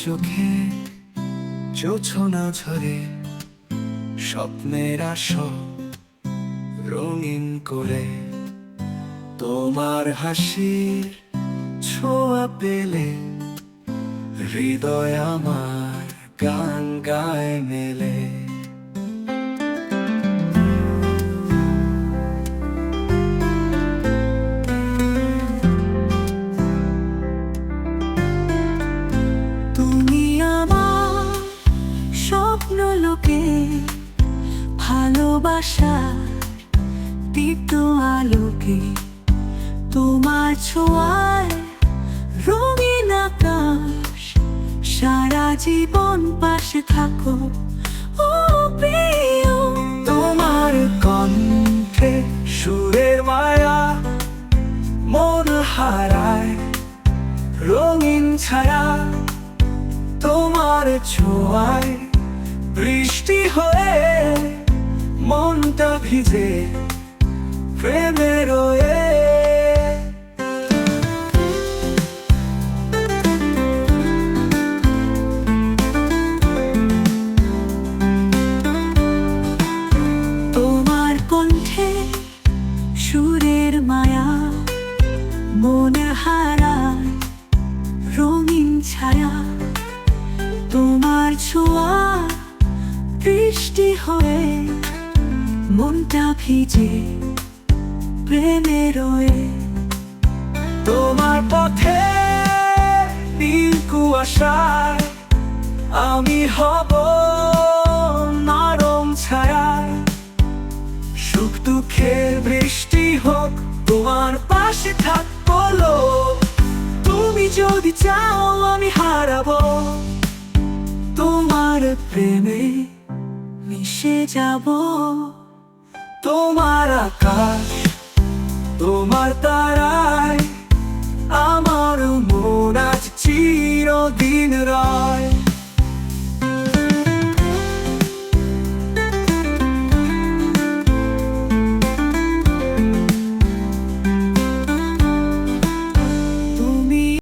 চোখে জোছনা ঝরে স্বপ্নের আসো রঙিন করে তোমার হাসির ছোঁয়া পেলে হৃদয় আমার গান গায় মেলে। তুমি আমার স্বপ্ন লোকে ভালোবাসা দীপ্ত আলোকে তোমার ছোঁয়ায় রঙিন আকাশ সারা জীবন পাশে থাকো ও প্রিয়। তোমার কণ্ঠে সুরের মায়া মন হারায় রঙিন ছায়া তোমার ছোঁয়ায় বৃষ্টি হয়ে মনটা ভিজে প্রেমে রয়ে। তোমার কণ্ঠে সুরের মায়া মন হারায় রঙিন ছায়া তোমার ছোঁয়া বৃষ্টি হয়ে মনটা ভিজে প্রেমে রয়ে। তোমার পথে নীল কুয়াশায় আমি হব নরম ছায়া সুখ দুঃখের বৃষ্টি হোক তোমার পাশে থাকবো লোক। তুমি যদি চাও আমি হারাবো তোমার প্রেমে মিশে যাব। তোমার আকাশ তোমার তারায় আমার মন আজ চিরদিন রয়।